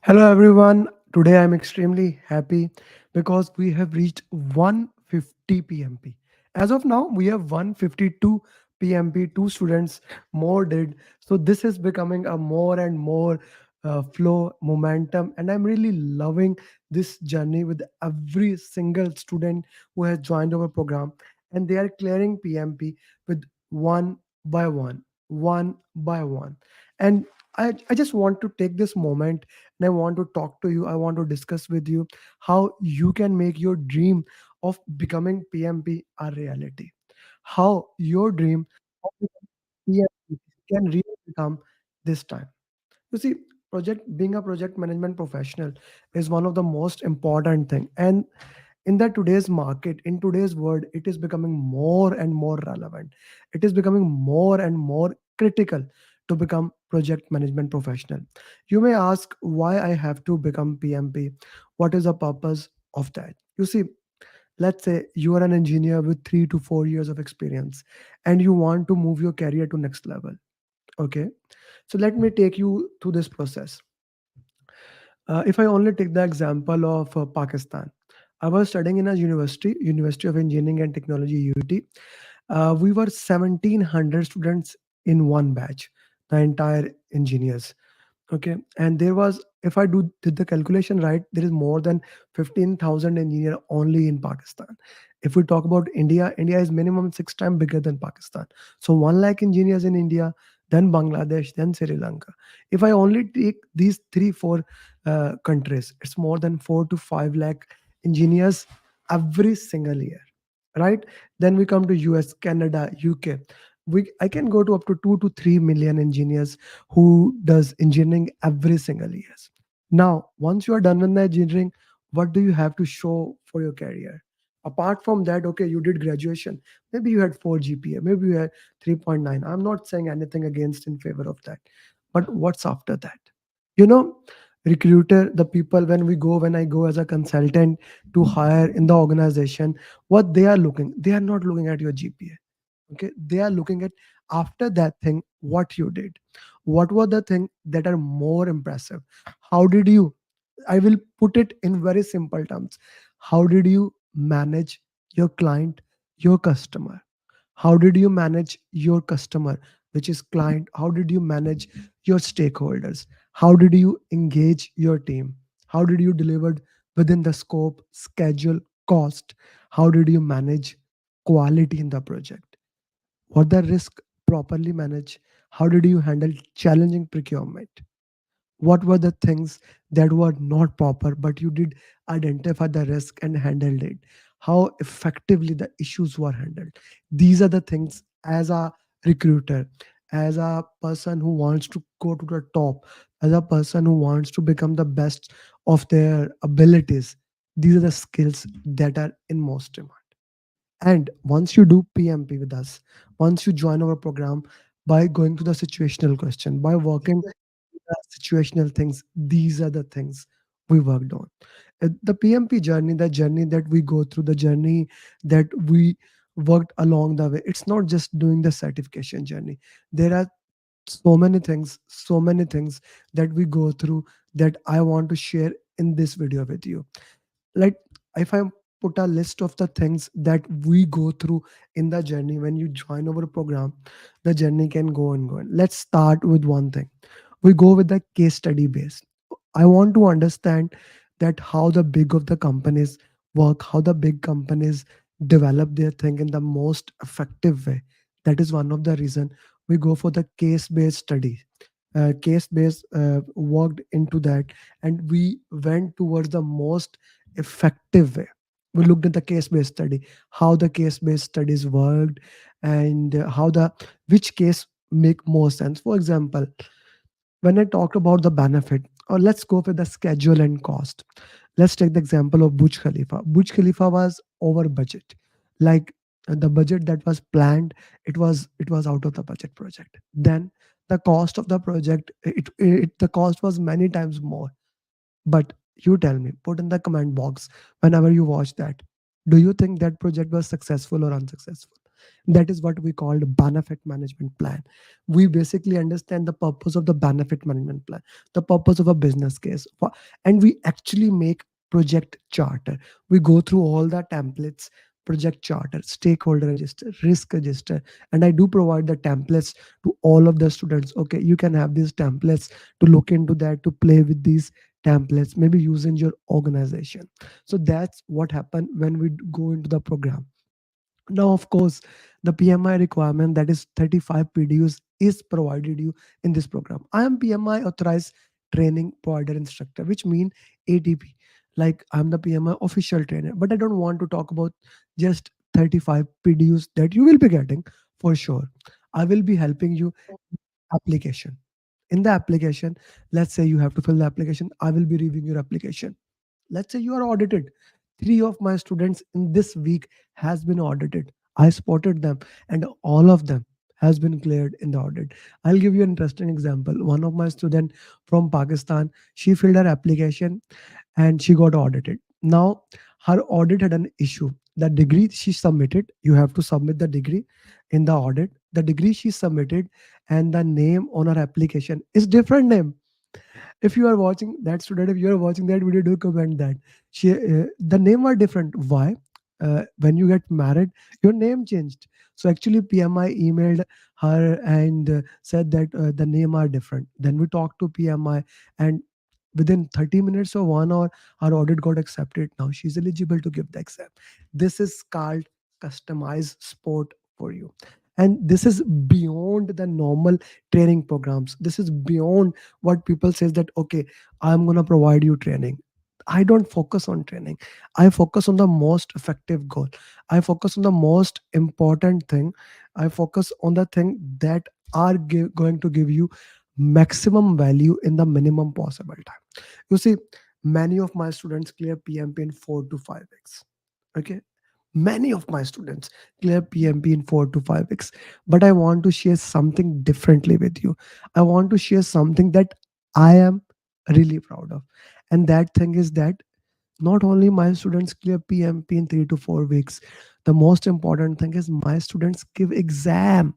Hello everyone. Today I'm extremely happy because we have reached 150 PMP. As of now, we have 152 PMP, two students more did. So this is becoming a more and more flow momentum, and I'm really loving this journey with every single student who has joined our program, and they are clearing PMP with one by one by one. And I just want to take this moment and I want to talk to you. I want to discuss with you how you can make your dream of becoming PMP a reality. How your dream of becoming PMP can really become this time. You see, project being a project management professional is one of the most important thing. And in the today's market, in today's world, it is becoming more and more relevant. It is becoming more and more critical to become project management professional. You may ask why I have to become PMP. What is the purpose of that? You see, let's say you are an engineer with 3 to 4 years of experience and you want to move your career to next level. Okay, so let me take you through this process. If I only take the example of Pakistan, I was studying in a University of Engineering and Technology (UT). We were 1,700 students in one batch, the entire engineers. Okay, and there was, if I did the calculation right, there is more than 15,000 engineer only in Pakistan. If we talk about India, India is minimum six times bigger than Pakistan. So 1 lakh engineers in India, then Bangladesh, then Sri Lanka. If I only take these three four countries, it's more than 4 to 5 lakh engineers every single year, right? Then we come to US, Canada, UK. I can go to up to 2 to 3 million engineers who does engineering every single years. Now, once you are done with the engineering, what do you have to show for your career? Apart from that, okay, you did graduation. Maybe you had 4 GPA, maybe you had 3.9. I'm not saying anything against in favor of that. But what's after that? You know, recruiter, the people when I go as a consultant to hire in the organization, what they are looking, they are not looking at your GPA. Okay, they are looking at after that thing what you did, what were the things that are more impressive, how did you, I will put it in very simple terms, how did you manage your client, your customer, how did you manage your customer, which is client, how did you manage your stakeholders, how did you engage your team, how did you deliver within the scope, schedule, cost, how did you manage quality in the project, what the risk properly managed, how did you handle challenging procurement, what were the things that were not proper but you did identify the risk and handled it, how effectively the issues were handled. These are the things, as a recruiter, as a person who wants to go to the top, as a person who wants to become the best of their abilities, these are the skills that are in most demand. And once you do PMP with us, once you join our program, by going to the situational question, by working the situational things, these are the things we worked on. The PMP journey, the journey that we go through, the journey that we worked along the way, it's not just doing the certification journey. There are so many things that we go through that I want to share in this video with you. Like, if I put a list of the things that we go through in the journey when you join our program, the journey can go and go on. Let's start with one thing. We go with the case study base. I want to understand that how the big of the companies work, how the big companies develop their thing in the most effective way. That is one of the reason we go for the case based study. Case based worked into that, and we went towards the most effective way. We looked at the case based study, how the case based studies worked, and how the which case make more sense. For example, when I talked about the benefit, or let's go with the schedule and cost. Let's take the example of Burj Khalifa. Burj Khalifa was over budget. Like, the budget that was planned, it was out of the budget project. Then the cost of the project, the cost was many times more. But you tell me, put in the comment box whenever you watch that. Do you think that project was successful or unsuccessful? That is what we call the benefit management plan. We basically understand the purpose of the benefit management plan, the purpose of a business case, and we actually make project charter. We go through all the templates, project charter, stakeholder register, risk register, and I do provide the templates to all of the students. Okay, you can have these templates to look into that, to play with these templates, maybe use in your organization. So that's what happened when we go into the program. Now, of course, the PMI requirement, that is 35 PDUs, is provided you in this program. I am PMI authorized training provider instructor, which mean ATP. Like, I'm the PMI official trainer, but I don't want to talk about just 35 PDUs that you will be getting for sure. I will be helping you application. In the application, let's say you have to fill the application. I will be reviewing your application. Let's say you are audited. Three of my students in this week has been audited. I spotted them, and all of them has been cleared in the audit. I'll give you an interesting example. One of my student from Pakistan, she filled her application and she got audited. Now, her audit had an issue. The degree she submitted, you have to submit the degree in the audit. The degree she submitted and the name on her application is different name. If you are watching that student, if you are watching that video, do comment that the name are different. Why? When you get married, your name changed. So actually PMI emailed her and said that the name are different. Then we talked to PMI, and within 30 minutes or 1 hour, our audit got accepted. Now she's eligible to give the exam. This is called customized sport for you. And this is beyond the normal training programs. This is beyond what people says that, okay, I'm going to provide you training. I don't focus on training. I focus on the most effective goal. I focus on the most important thing. I focus on the thing that are going to give you maximum value in the minimum possible time. You see, many of my students clear PMP in 4 to 5 weeks. Okay, many of my students clear PMP in 4 to 5 weeks. But I want to share something differently with you. I want to share something that I am really proud of. And that thing is that not only my students clear PMP in 3 to 4 weeks, the most important thing is my students give exam.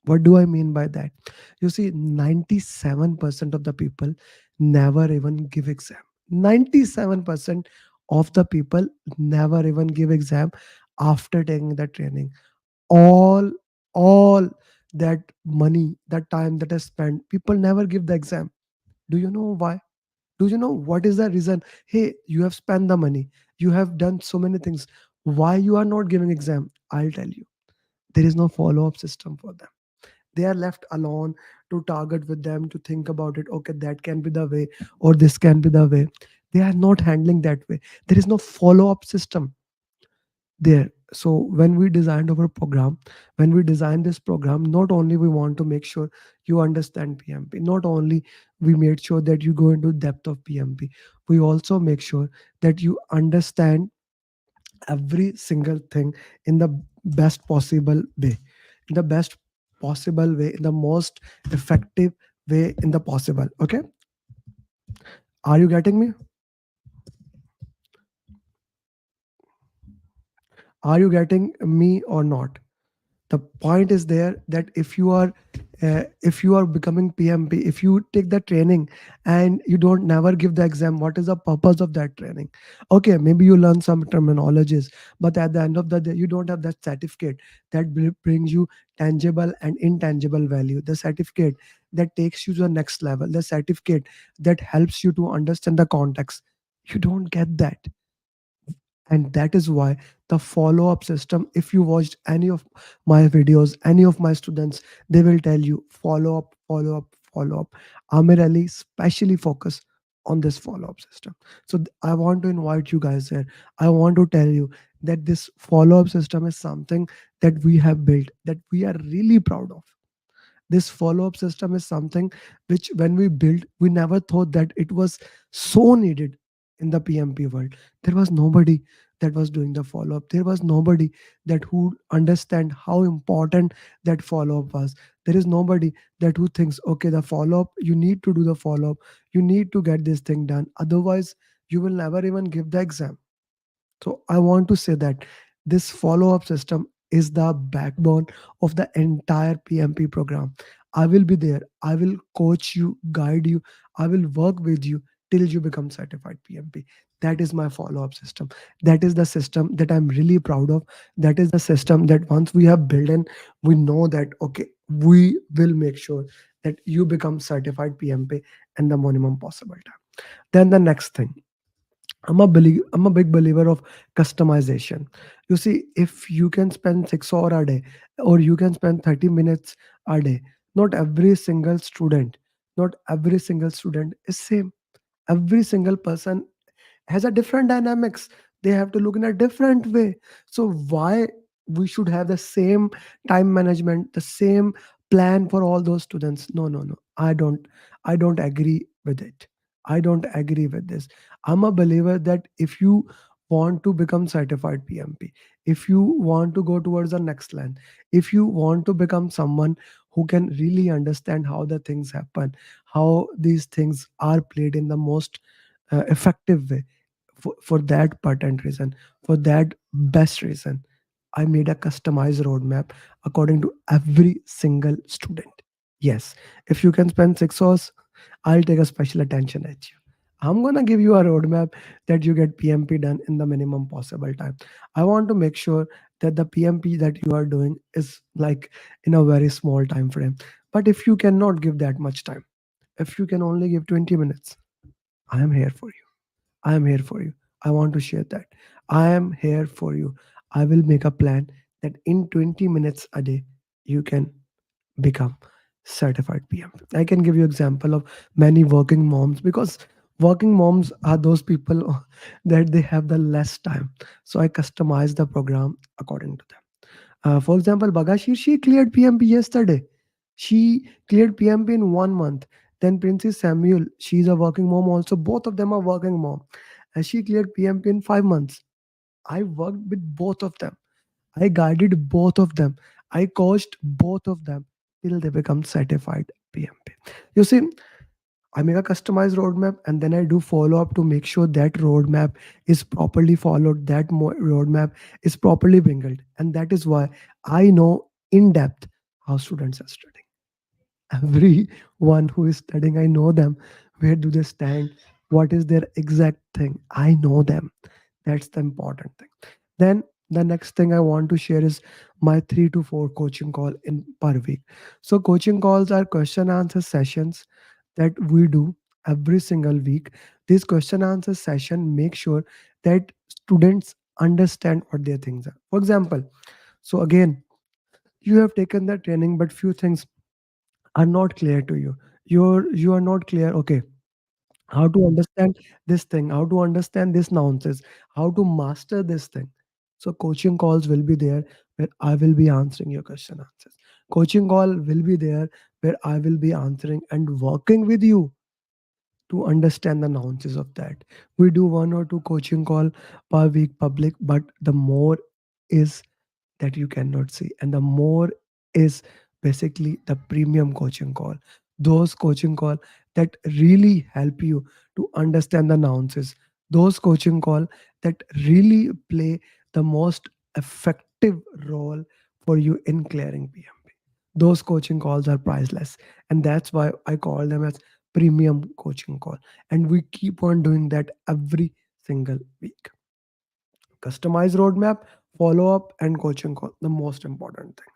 What do I mean by that? You see, 97% of the people never even give exam. 97% of the people never even give exam after taking the training. All, all that money, that time that I spent, people never give the exam. Do you know why? Do you know what is the reason? Hey, you have spent the money. You have done so many things. Why you are not giving exam? I'll tell you. There is no follow-up system for them. They are left alone to target with them, to think about it. Okay, that can be the way, or this can be the way. They are not handling that way. There is no follow-up system there. So when we designed our program, when we designed this program, not only we want to make sure you understand PMP, not only we made sure that you go into depth of PMP, we also make sure that you understand every single thing in the best possible way, in the best possible way, in the most effective way in the possible. Okay, are you getting me? Are you getting me or not? The point is there that if you are becoming PMP, if you take the training and you don't never give the exam, what is the purpose of that training? Okay, maybe you learn some terminologies, but at the end of the day you don't have that certificate that brings you tangible and intangible value, the certificate that takes you to the next level, the certificate that helps you to understand the context. You don't get that. And that is why the follow up system, if you watched any of my videos, any of my students, they will tell you follow up, follow up, follow up. Amer Ali specially focus on this follow up system. So I want to invite you guys here. I want to tell you that this follow up system is something that we have built, that we are really proud of. This follow up system is something which, when we built, we never thought that it was so needed in the PMP world. There was nobody that was doing the follow up. There was nobody that who understand how important that follow up was. There is nobody that who thinks, okay, the follow up, you need to do the follow up, you need to get this thing done, otherwise you will never even give the exam. So I want to say that this follow up system is the backbone of the entire PMP program. I will be there. I will coach you, guide you. I will work with you till you become certified PMP. That is my follow up system. That is the system that I'm really proud of. That is the system that once we have built in, we know that, okay, we will make sure that you become certified PMP in the minimum possible time. Then the next thing, I'm a big believer of customization. You see, if you can spend 6 hours a day, or you can spend 30 minutes a day, not every single student, not every single student is same. Every single person has a different dynamics. They have to look in a different way. So why we should have the same time management, the same plan for all those students? No, no, no, I don't agree with it. I don't agree with this. I'm a believer that if you want to become certified PMP, if you want to go towards the next line, if you want to become someone who can really understand how the things happen, how these things are played in the most effective way, for that patent reason, for that best reason, I made a customized roadmap according to every single student. Yes, if you can spend 6 hours, I'll take a special attention at you. I'm gonna give you a roadmap that you get PMP done in the minimum possible time. I want to make sure that the PMP that you are doing is like in a very small time frame. But if you cannot give that much time, if you can only give 20 minutes, I am here for you. I am here for you. I want to share that. I am here for you. I will make a plan that in 20 minutes a day, you can become certified PM. I can give you example of many working moms, because working moms are those people that they have the less time. So I customize the program according to them. For example, Bagashir, she cleared PMP yesterday. She cleared PMP in 1 month. Then Princess Samuel, she's a working mom also. Both of them are working mom. And she cleared PMP in 5 months. I worked with both of them. I guided both of them. I coached both of them till they become certified PMP. You see, I make a customized roadmap, and then I do follow up to make sure that roadmap is properly followed, that roadmap is properly wrinkled. And that is why I know in depth how students are studying. Everyone who is studying, I know them. Where do they stand? What is their exact thing? I know them. That's the important thing. Then the next thing I want to share is my 3 to 4 coaching call in per week. So coaching calls are question answer sessions that we do every single week. This question answer session make sure that students understand what their things are. For example, so again, you have taken the training, but few things are not clear to you. You are not clear. Okay, how to understand this thing, how to understand this nonsense, how to master this thing. So coaching calls will be there where I will be answering your question answers. Coaching call will be there where I will be answering and working with you to understand the nuances of that. We do 1 or 2 coaching call per week public, but the more is that you cannot see, and the more is basically the premium coaching call. Those coaching call that really help you to understand the nuances. Those coaching call that really play the most effective role for you in clearing PMP. Those coaching calls are priceless, and that's why I call them as premium coaching call. And we keep on doing that every single week. Customize roadmap, follow up, and coaching call, the most important thing.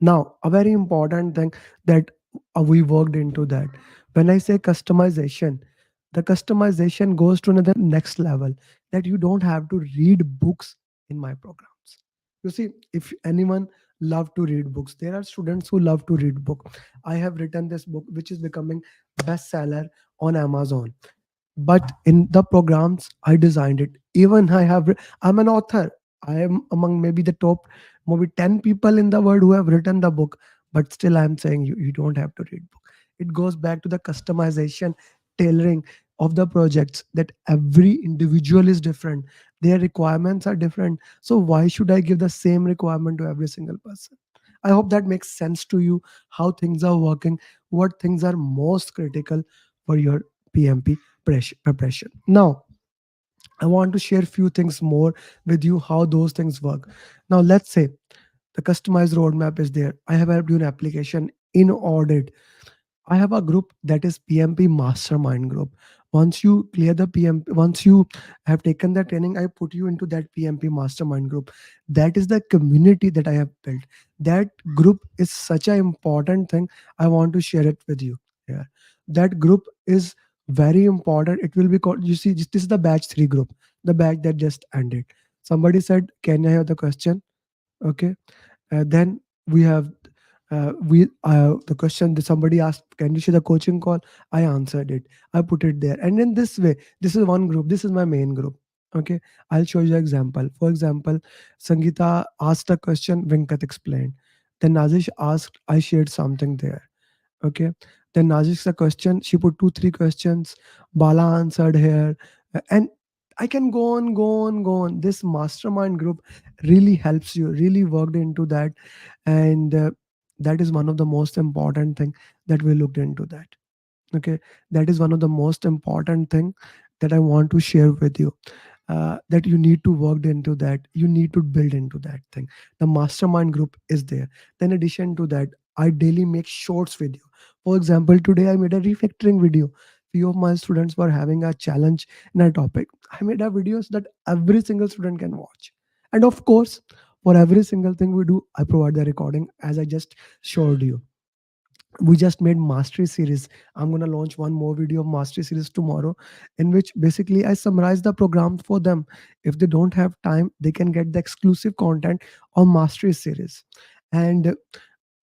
Now, a very important thing that we worked into that. When I say customization, the customization goes to another next level, that you don't have to read books in my programs. You see, if anyone love to read books, there are students who love to read book. I have written this book, which is becoming bestseller on Amazon. But in the programs I designed it, even I'm an author. I am among maybe the top maybe 10 people in the world who have written the book. But still I'm saying you don't have to read book. It goes back to the customization, tailoring of the projects, that every individual is different, their requirements are different. So why should I give the same requirement to every single person? I hope that makes sense to you, how things are working, what things are most critical for your PMP preparation. Now, I want to share few things more with you how those things work. Now, let's say The customized roadmap is there. I have helped you in application in audit. I have a group that is PMP Mastermind group. Once you clear the PMP, once you have taken the training, I put you into that PMP Mastermind group. That is the community that I have built. That group is such an important thing. I want to share it with you. Yeah, that group is very important. It will be called. You see, this is the batch 3 group, the batch that just ended. Somebody said, "Can I have the question?" Okay, then we have we the question that somebody asked, can you see the coaching call? I answered it. I put it there, and in this way, this is one group. This is my main group. Okay, I'll show you an example. For example, Sangeeta asked a question, Venkat explained. Then Nazish asked, I shared something there. Okay, then Nazish a question, she put two three questions, Bala answered here, and I can go on. This mastermind group really helps you, really worked into that, and that is one of the most important thing that we looked into that. Okay, that is one of the most important thing that I want to share with you, that you need to work into that, you need to build into that thing. The mastermind group is there. Then addition to that, I daily make shorts video. For example, today I made a refactoring video. Few of my students were having a challenge in a topic. I made a videos that every single student can watch, and of course, for every single thing we do, I provide the recording as I just showed you. We just made mastery series. I'm going to launch one more video of mastery series tomorrow, in which basically I summarize the program for them. If they don't have time, they can get the exclusive content on mastery series. And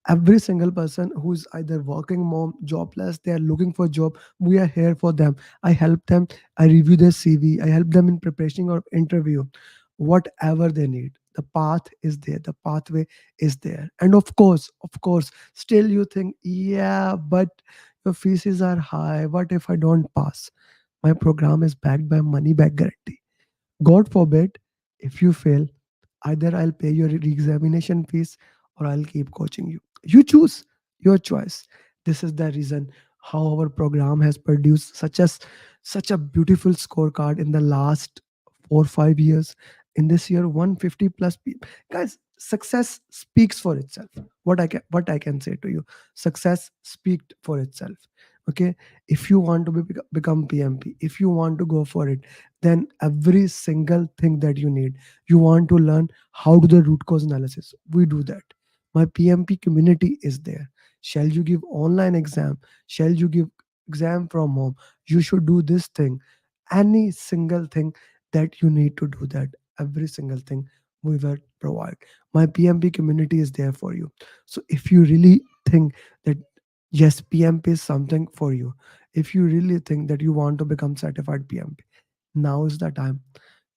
every single person who's either working mom, jobless, they are looking for a job, we are here for them. I help them. I review their CV. I help them in preparation or interview, whatever they need. The path is there, the pathway is there. And of course, still you think, yeah, but your fees are high, what if I don't pass? My program is backed by money back guarantee. God forbid, if you fail, either I'll pay your re-examination fees or I'll keep coaching you. You choose, your choice. This is the reason how our program has produced such a beautiful scorecard in the last 4 5 years. In this year, 150 plus people. Guys, success speaks for itself. What I can say to you, success speaks for itself. Okay, if you want to become PMP, if you want to go for it, then every single thing that you need, you want to learn how to the root cause analysis, we do that. My PMP community is there. Shall you give online exam? Shall you give exam from home? You should do this thing. Any single thing that you need to do that, every single thing we will provide. My PMP community is there for you. So if you really think that yes, PMP is something for you, if you really think that you want to become certified PMP, now is the time.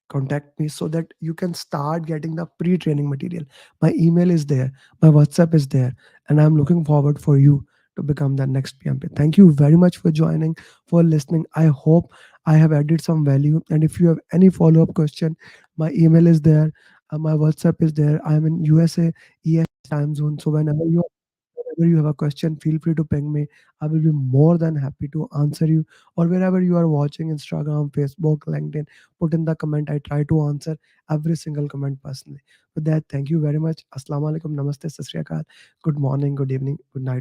Contact me so that you can start getting the pre-training material. My email is there, my WhatsApp is there, and I'm looking forward for you to become the next PMP. Thank you very much for joining, for listening. I hope I have added some value. And if you have any follow-up question, my email is there, my WhatsApp is there. I'm in USA ES time zone, so whenever you have a question, feel free to ping me. I will be more than happy to answer you. Or wherever you are watching, Instagram, Facebook, LinkedIn, put in the comment. I try to answer every single comment personally. With that, thank you very much. Assalamu alaikum, namaste, sat sri akal. Good morning, good evening, good night.